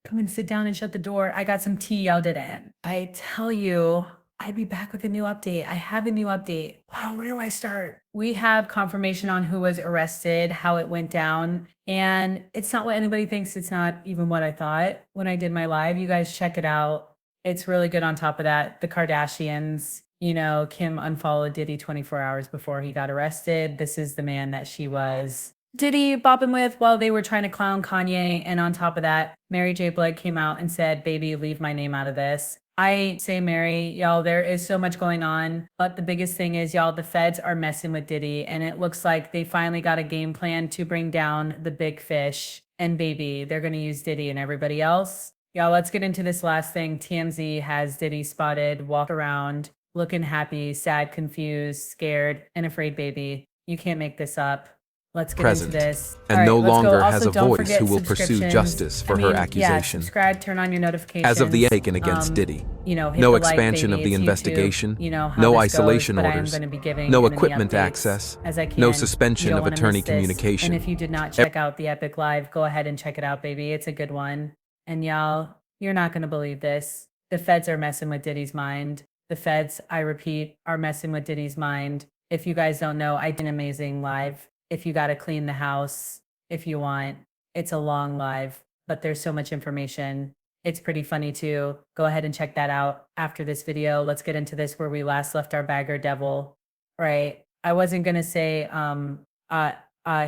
come and sit down and shut the door. I got some tea," yelled at him. I tell you, I'd be back with a new update. I have a new update. Wow, where do I start? We have confirmation on who was arrested, how it went down, and it's not what anybody thinks. It's not even what I thought when I did my live. You guys check it out. It's really good. On top of that, the Kardashians, Kim unfollowed Diddy 24 hours before he got arrested. This is the man that she was Diddy bopping with while they were trying to clown Kanye. And on top of that, Mary J. Blige came out and said, "Baby, leave my name out of this." I say, Mary, y'all, there is so much going on. But the biggest thing is, y'all, the feds are messing with Diddy. And it looks like they finally got a game plan to bring down the big fish. And baby, they're going to use Diddy and everybody else. Y'all, let's get into this last thing. TMZ has Diddy spotted, walk around, looking happy, sad, confused, scared, and afraid, baby. You can't make this up. Let's get into this. And no longer has a voice who will pursue justice for her accusation. Yeah, subscribe, turn on your notifications. As of the taken against Diddy, no expansion of the investigation, no isolation orders, no equipment access, no suspension of attorney communication. And if you did not check out the Epic Live, go ahead and check it out, baby. It's a good one. And y'all, you're not going to believe this. The feds are messing with Diddy's mind. The feds, I repeat, are messing with Diddy's mind. If you guys don't know, I did an amazing live. If you got to clean the house, if you want, it's a long live, but there's so much information. It's pretty funny too. Go ahead and check that out after this video. Let's get into this where we last left our bagger devil, right? I wasn't going to say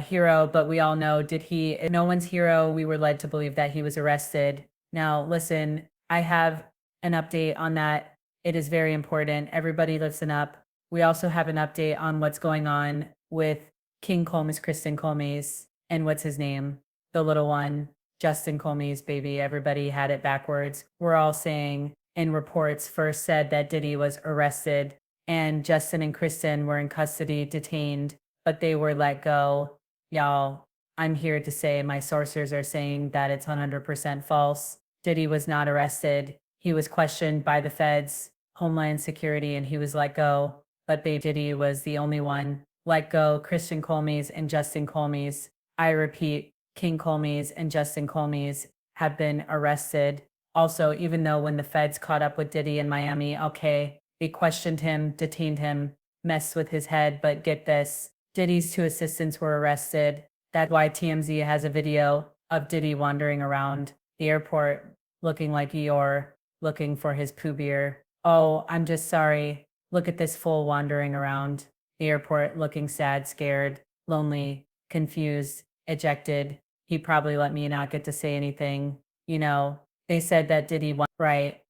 hero, but we all know, no one's hero. We were led to believe that he was arrested. Now, listen, I have an update on that. It is very important. Everybody listen up. We also have an update on what's going on with King Combs, Kristen Combs, and what's his name? The little one, Justin Combs, baby. Everybody had it backwards. We're all saying in reports first said that Diddy was arrested and Justin and Kristen were in custody, detained, but they were let go. Y'all, I'm here to say my sources are saying that it's 100% false. Diddy was not arrested. He was questioned by the feds, Homeland Security, and he was let go. But baby Diddy was the only one let go. Kristen Combs and Justin Combs, I repeat, King Combs and Justin Combs have been arrested. Also, even though when the feds caught up with Diddy in Miami, okay, they questioned him, detained him, messed with his head, but get this, Diddy's 2 assistants were arrested. That's why TMZ has a video of Diddy wandering around the airport looking like Eeyore, looking for his Pooh Bear. Oh, I'm just sorry. Look at this fool wandering around the airport looking sad, scared, lonely, confused, ejected. He probably let me not get to say anything. They said that Diddy, right,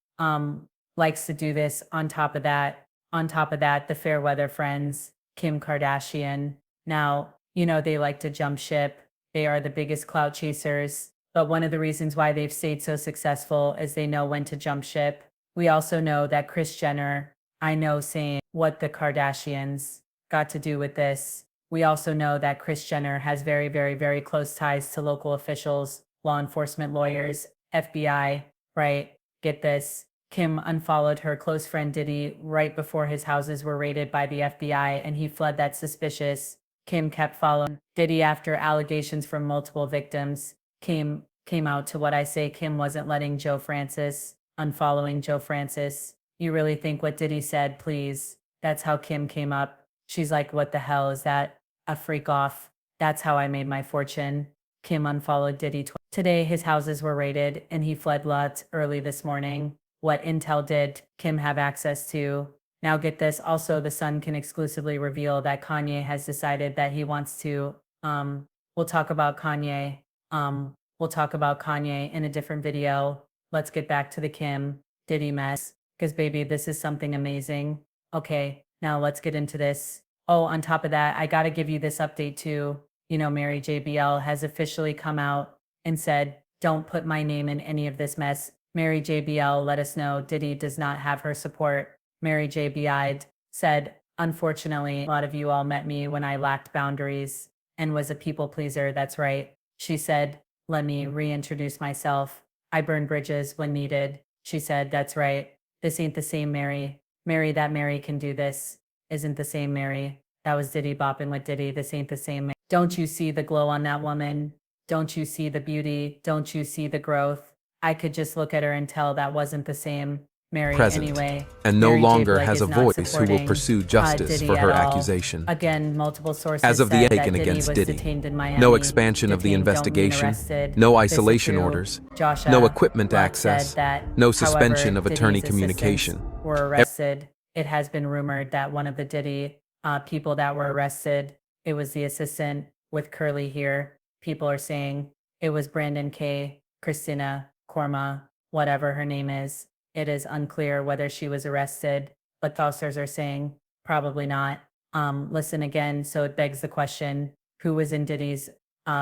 likes to do this. On top of that, the fair weather friends, Kim Kardashian. Now, they like to jump ship. They are the biggest clout chasers. But one of the reasons why they've stayed so successful is they know when to jump ship. We also know that Kris Jenner, I know saying what the Kardashians got to do with this. We also know that Kris Jenner has very, very, very close ties to local officials, law enforcement lawyers, FBI, right? Get this. Kim unfollowed her close friend Diddy right before his houses were raided by the FBI, and he fled that suspicious. Kim kept following Diddy after allegations from multiple victims came out to what I say. Kim wasn't letting Joe Francis, unfollowing Joe Francis. You really think what Diddy said, please? That's how Kim came up. She's like, what the hell is that? A freak off. That's how I made my fortune. Kim unfollowed Diddy. Today, his houses were raided and he fled lots early this morning. What intel did Kim have access to? Now get this. Also, The Sun can exclusively reveal that Kanye has decided that he wants to, we'll talk about Kanye. We'll talk about Kanye in a different video. Let's get back to the Kim Diddy mess. Because baby, this is something amazing. Okay, now let's get into this. Oh, on top of that, I got to give you this update too. Mary JBL has officially come out and said, don't put my name in any of this mess. Mary JBL let us know Diddy does not have her support. Mary JBI said, unfortunately, a lot of you all met me when I lacked boundaries and was a people pleaser. That's right. She said, let me reintroduce myself. I burn bridges when needed. She said, that's right. This ain't the same Mary. Mary that Mary can do this isn't the same Mary. That was Diddy bopping with Diddy. This ain't the same Mary. Don't you see the glow on that woman? Don't you see the beauty? Don't you see the growth? I could just look at her and tell that wasn't the same Mary present, anyway. and no Mary J. longer Blige has a is not voice who will supporting, pursue justice Diddy for her at all. accusation. Again, multiple sources As of the said that taken Diddy against was Diddy, detained in Miami. no expansion of the Detained don't mean investigation, arrested. no This is isolation true. orders, Joshua no equipment Love access, said that, no suspension however, of attorney Diddy's communication. assistants were arrested. It has been rumored that one of the Diddy people that were arrested, it was the assistant with curly hair. People are saying it was Brandon K, Christina Korma, whatever her name is. It is unclear whether she was arrested, but Thoussers are saying probably not. Listen again, so it begs the question, who was in Diddy's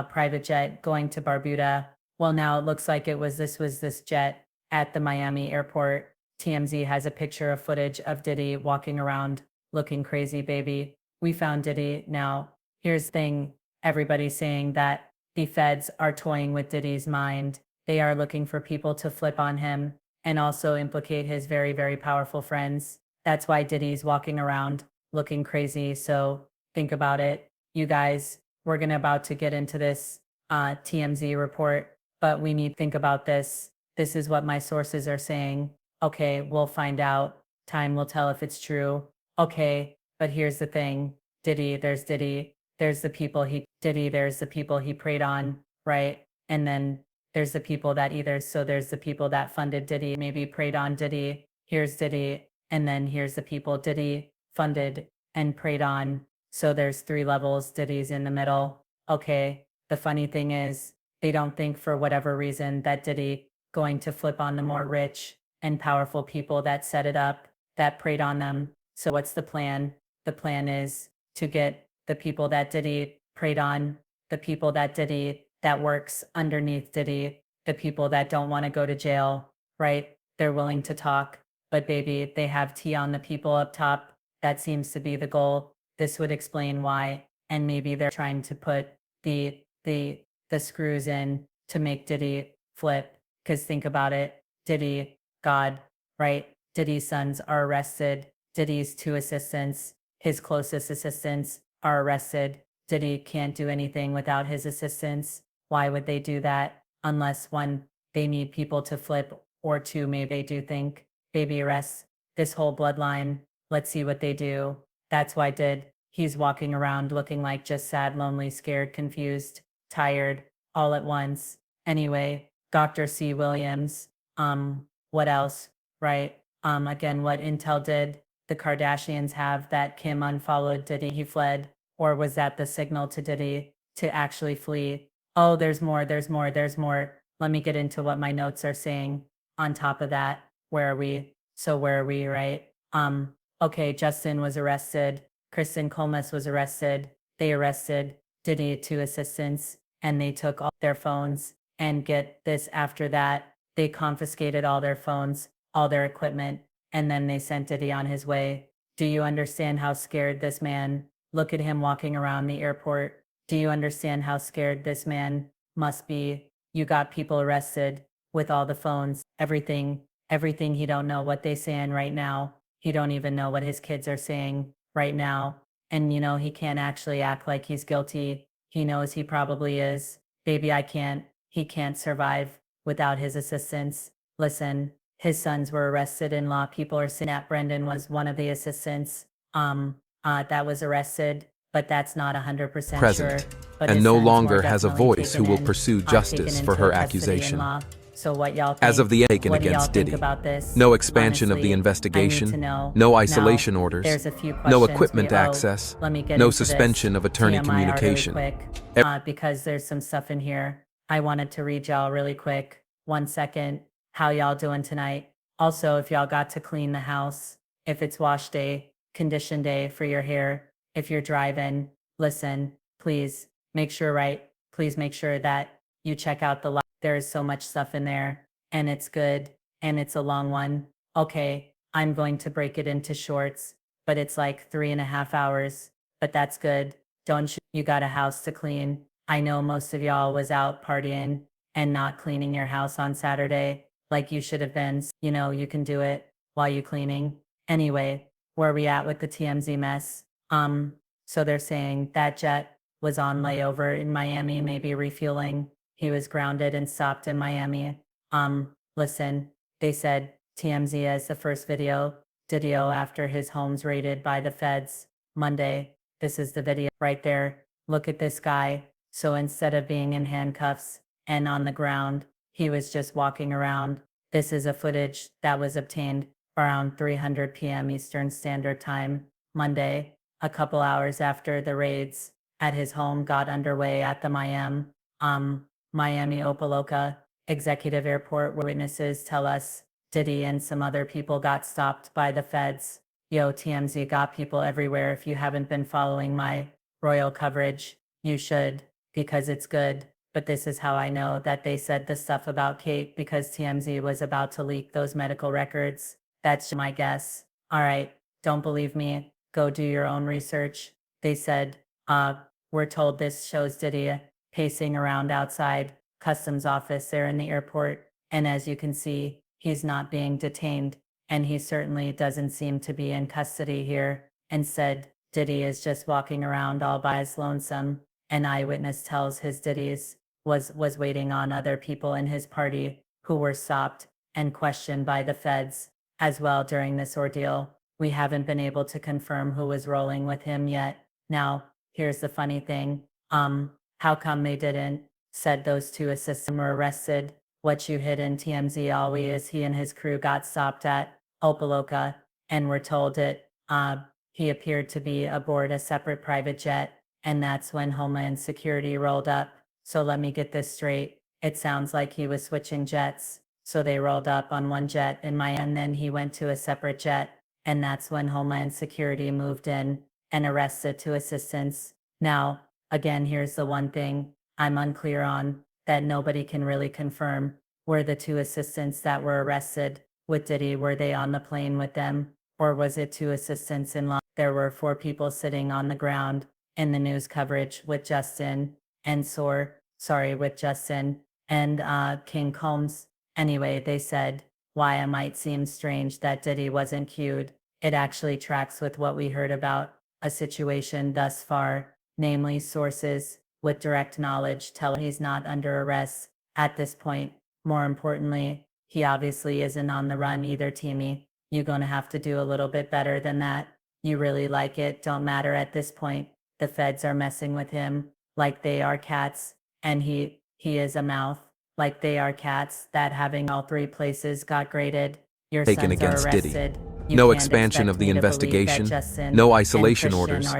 private jet going to Barbuda? Well, now it looks like this was this jet at the Miami airport. TMZ has a picture of footage of Diddy walking around looking crazy, baby. We found Diddy. Now, here's the thing. Everybody's saying that the feds are toying with Diddy's mind. They are looking for people to flip on him and also implicate his very, very powerful friends. That's why Diddy's walking around looking crazy. So think about it. You guys, we're about to get into this TMZ report, but we need to think about this. This is what my sources are saying. Okay, we'll find out. Time will tell if it's true. Okay, but here's the thing. Diddy, there's the people he preyed on, right? And then there's the people that there's the people that funded Diddy, maybe preyed on Diddy. Here's Diddy. And then here's the people Diddy funded and preyed on. So there's 3 levels. Diddy's in the middle. Okay. The funny thing is, they don't think for whatever reason that Diddy going to flip on the more rich and powerful people that set it up, that preyed on them. So what's the plan? The plan is to get the people that Diddy preyed on, the people that Diddy that works underneath Diddy, the people that don't want to go to jail, right? They're willing to talk, but baby, they have tea on the people up top. That seems to be the goal. This would explain why. And maybe they're trying to put the screws in to make Diddy flip. Because think about it, Diddy, God, right? Diddy's sons are arrested. Diddy's 2 assistants, his closest assistants, are arrested. Diddy can't do anything without his assistants. Why would they do that? Unless 1, they need people to flip, or 2, maybe they do think, baby arrests this whole bloodline. Let's see what they do. That's why he's walking around looking like just sad, lonely, scared, confused, tired, all at once. Anyway, Dr. C. Williams, what else, right? Again, what intel did the Kardashians have that Kim unfollowed Diddy? He fled, or was that the signal to Diddy to actually flee? Oh, there's more. Let me get into what my notes are saying. On top of that, where are we? So where are we, right? Okay, Justin was arrested. Kristen Comas was arrested. They arrested Diddy 2 assistants, and they took all their phones. And get this, after that, they confiscated all their phones, all their equipment, and then they sent Diddy on his way. Do you understand how scared this man? Look at him walking around the airport. Do you understand how scared this man must be? You got people arrested with all the phones, everything he don't know what they saying right now. He don't even know what his kids are saying right now. And he can't actually act like he's guilty. He knows he probably is. Baby, he can't survive without his assistants. Listen, his sons were arrested in law. People are saying that Brendan was one of the assistants that was arrested, but that's not 100% present, sure. But and no longer has a voice who will pursue justice for her accusation. So what y'all think? As of the taken What do y'all against think Diddy, about this? no expansion of the Honestly, I need investigation, to know. no isolation Now, orders, there's a few no questions equipment we owe. access, Let me get no into this suspension of attorney TMI communication. really quick, because there's some stuff in here I wanted to read y'all really quick. 1 second. How y'all doing tonight? Also, if y'all got to clean the house, if it's wash day, condition day for your hair, if you're driving, listen, please make sure that you check out the light. There is so much stuff in there, and it's good, and it's a long one. Okay, I'm going to break it into shorts, but it's like 3.5 hours, but that's good. Don't you got a house to clean? I know most of y'all was out partying and not cleaning your house on Saturday like you should have been. You can do it while you cleaning. Anyway, where we at with the TMZ mess? So they're saying that jet was on layover in Miami, maybe refueling. He was grounded and stopped in Miami. Listen, they said TMZ as the first video after his home's raided by the feds Monday. This is the video right there. Look at this guy. So instead of being in handcuffs and on the ground, he was just walking around. This is a footage that was obtained around 3:00 p.m. Eastern Standard Time Monday, a couple hours after the raids at his home got underway at the Miami Opaloka Executive Airport, where witnesses tell us Diddy and some other people got stopped by the feds. Yo, TMZ got people everywhere. If you haven't been following my royal coverage, you should, because it's good. But this is how I know that they said the stuff about Kate, because TMZ was about to leak those medical records. That's my guess. All right, don't believe me. Go do your own research. They said, we're told this shows Diddy pacing around outside customs office there in the airport. And as you can see, he's not being detained, and he certainly doesn't seem to be in custody here. Instead, Diddy is just walking around all by his lonesome. An eyewitness tells his Diddy's was waiting on other people in his party who were stopped and questioned by the feds as well during this ordeal. We haven't been able to confirm who was rolling with him yet. Now, here's the funny thing. How come they didn't? Said those two assistants were arrested. What you hid in TMZ always, he and his crew got stopped at Opaloka and were told he appeared to be aboard a separate private jet, and that's when Homeland Security rolled up. So let me get this straight. It sounds like he was switching jets. So they rolled up on one jet in Miami, and then he went to a separate jet, and that's when Homeland Security moved in and arrested two assistants. Now, again, here's the one thing I'm unclear on, that nobody can really confirm. Were the two assistants that were arrested with Diddy, were they on the plane with them? Or was it two assistants in line? There were 4 people sitting on the ground in the news coverage with Justin and King Combs. Anyway, they said, why it might seem strange that Diddy wasn't cued. It actually tracks with what we heard about a situation thus far, namely sources with direct knowledge tell he's not under arrest at this point. More importantly, he obviously isn't on the run either, Timmy. You're gonna have to do a little bit better than that. You really like it, don't matter at this point. The feds are messing with him like they are cats, and he is a mouth like they are cats that having all 3 places got graded. Your Taken sons are against Diddy. arrested. No expansion of the investigation, no isolation orders,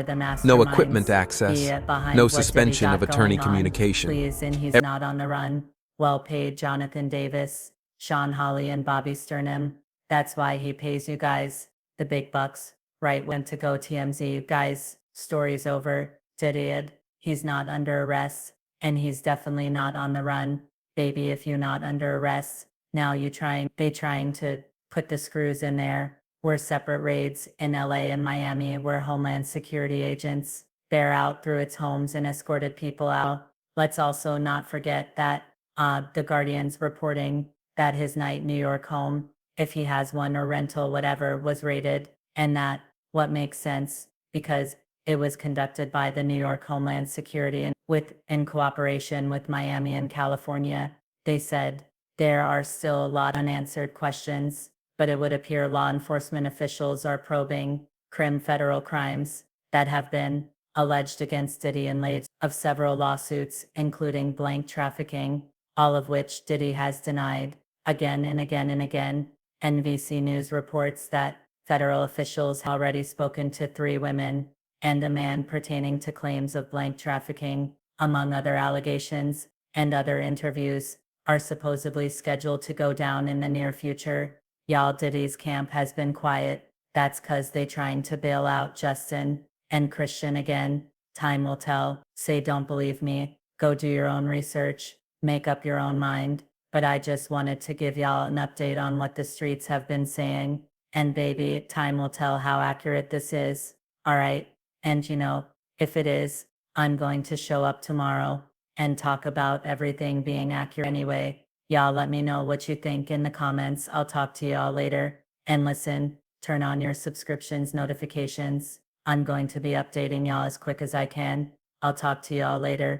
no equipment access, no suspension of attorney communication. Please, and he's not on the run. Well-paid Jonathan Davis, Sean Hawley, and Bobby Sternum. That's why he pays you guys the big bucks. Right when to go, TMZ. Guys, story's over. Diddy, he's not under arrest, and he's definitely not on the run. Baby, if you're not under arrest, now they trying to put the screws in there. Were separate raids in LA and Miami where Homeland Security agents bear out through its homes and escorted people out. Let's also not forget that the Guardian's reporting that his New York home, if he has one or rental, whatever, was raided, and that what makes sense because it was conducted by the New York Homeland Security and in cooperation with Miami and California. They said there are still a lot of unanswered questions, but it would appear law enforcement officials are probing federal crimes that have been alleged against Diddy in light of several lawsuits, including blank trafficking, all of which Diddy has denied again and again and again. NBC News reports that federal officials have already spoken to 3 women and a man pertaining to claims of blank trafficking, among other allegations, and other interviews are supposedly scheduled to go down in the near future. Y'all, Diddy's camp has been quiet. That's 'cause they trying to bail out Justin and Christian again. Time will tell. Say don't believe me. Go do your own research. Make up your own mind. But I just wanted to give y'all an update on what the streets have been saying. And baby, time will tell how accurate this is. All right. And if it is, I'm going to show up tomorrow and talk about everything being accurate anyway. Y'all let me know what you think in the comments. I'll talk to y'all later. And listen, turn on your subscriptions notifications. I'm going to be updating y'all as quick as I can. I'll talk to y'all later.